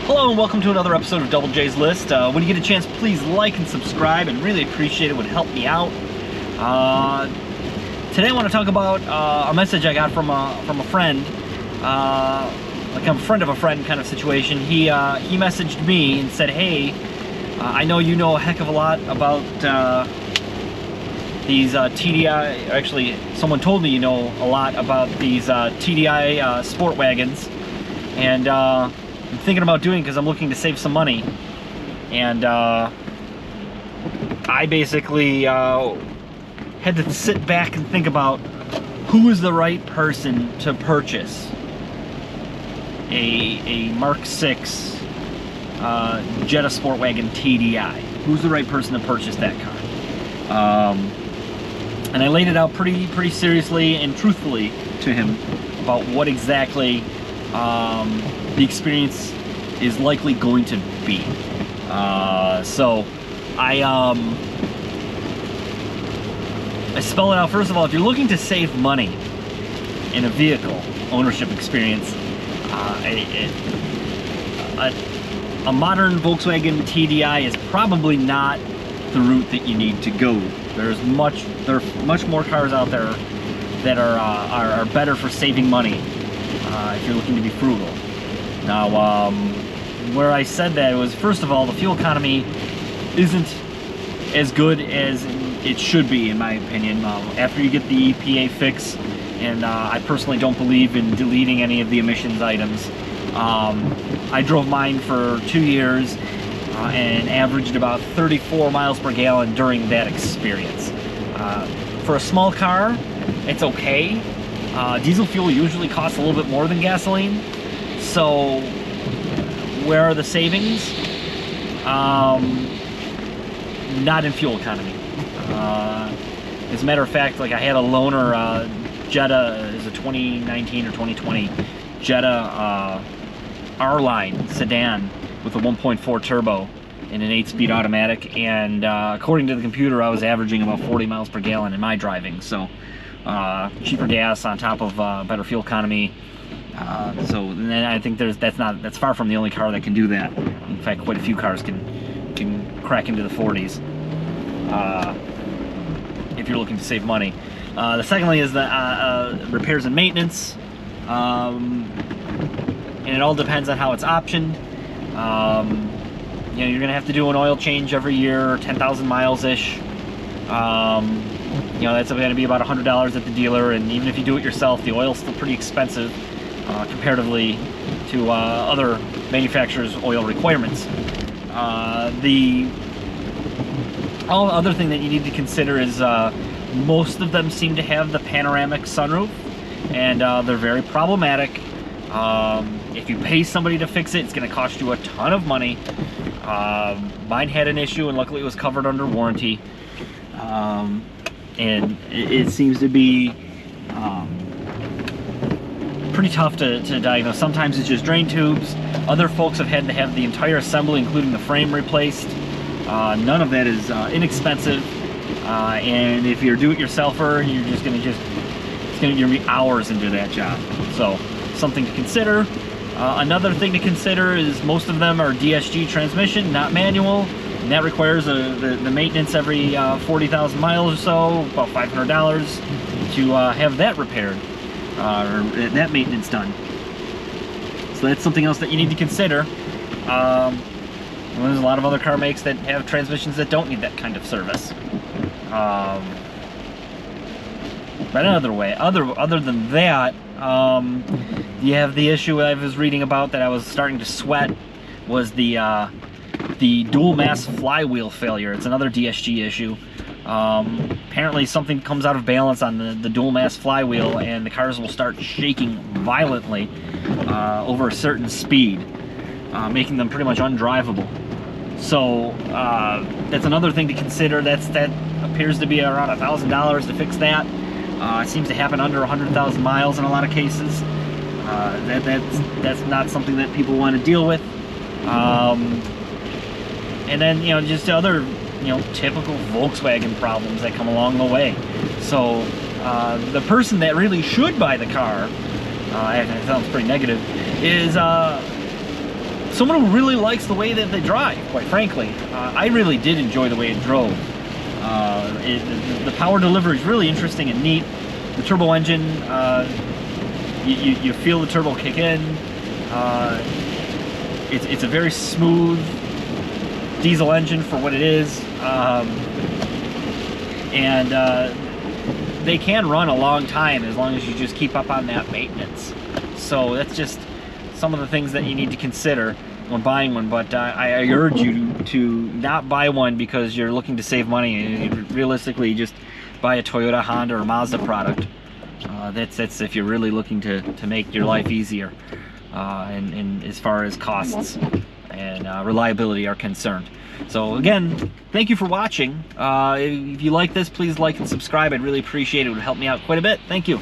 Hello and welcome to another episode of Double J's List. When you get a chance, please like and subscribe, and really appreciate it. Would help me out. Today I want to talk about a message I got from a friend, like a friend of a friend kind of situation. He messaged me and said, "Hey, I know you know a heck of a lot about these TDI. Actually, someone told me you know a lot about these TDI sport wagons, and I'm thinking about doing because I'm looking to save some money." And I basically had to sit back and think about who is the right person to purchase a Mark 6 Jetta Sportwagen TDI. Who's the right person to purchase that car? And I laid it out pretty seriously and truthfully to him about what exactly the experience is likely going to be. So I spell it out. First of all, if you're looking to save money in a vehicle ownership experience, a modern Volkswagen TDI is probably not the route that you need to go. There are much more cars out there that are better for saving money if you're looking to be frugal. Now, where I said that was, first of all, the fuel economy isn't as good as it should be, in my opinion. After you get the EPA fix, and I personally don't believe in deleting any of the emissions items. I drove mine for 2 years and averaged about 34 miles per gallon during that experience. For a small car, it's okay. Diesel fuel usually costs a little bit more than gasoline, so where are the savings? Not in fuel economy. As a matter of fact, like, I had a loaner Jetta, is a 2019 or 2020 Jetta R-Line sedan with a 1.4 turbo and an 8-speed automatic, and according to the computer, I was averaging about 40 miles per gallon in my driving. So cheaper gas on top of better fuel economy. So and then I think that's far from the only car that can do that. In fact, quite a few cars can crack into the 40s if you're looking to save money. The secondly is the repairs and maintenance, and it all depends on how it's optioned. You know, you're gonna have to do an oil change every year, 10,000 miles ish. You know, that's going to be about $100 at the dealer, and even if you do it yourself, the oil's still pretty expensive comparatively to other manufacturers' oil requirements. The other thing that you need to consider is most of them seem to have the panoramic sunroof, and they're very problematic. If you pay somebody to fix it, it's going to cost you a ton of money. Mine had an issue, and luckily it was covered under warranty. And it seems to be pretty tough to diagnose. Sometimes it's just drain tubes. Other folks have had to have the entire assembly, including the frame, replaced. None of that is inexpensive. And if you're a do-it-yourselfer, it's gonna be hours into that job. So something to consider. Another thing to consider is most of them are DSG transmission, not manual. And that requires the maintenance every 40,000 miles or so, about $500 to have that repaired, or that maintenance done. So that's something else that you need to consider. There's a lot of other car makes that have transmissions that don't need that kind of service. But other than that, you have the issue I was reading about that I was starting to sweat, was the dual mass flywheel failure. It's another DSG issue. Apparently something comes out of balance on the dual mass flywheel, and the cars will start shaking violently over a certain speed, making them pretty much undrivable. So that's another thing to consider. That appears to be around $1,000 to fix that. It seems to happen under 100,000 miles in a lot of cases. That's not something that people want to deal with. And then, you know, just other, you know, typical Volkswagen problems that come along the way. So the person that really should buy the car, it sounds pretty negative, is someone who really likes the way that they drive, quite frankly. I really did enjoy the way it drove. The power delivery is really interesting and neat. The turbo engine, you feel the turbo kick in. It's a very smooth diesel engine for what it is. They can run a long time as long as you just keep up on that maintenance. So that's just some of the things that you need to consider when buying one. But I urge you to not buy one because you're looking to save money. Realistically, just buy a Toyota, Honda, or Mazda product. That's if you're really looking to make your life easier, and as far as costs and reliability are concerned. So again, thank you for watching. If you like this, please like and subscribe. I'd really appreciate it. It would help me out quite a bit. Thank you.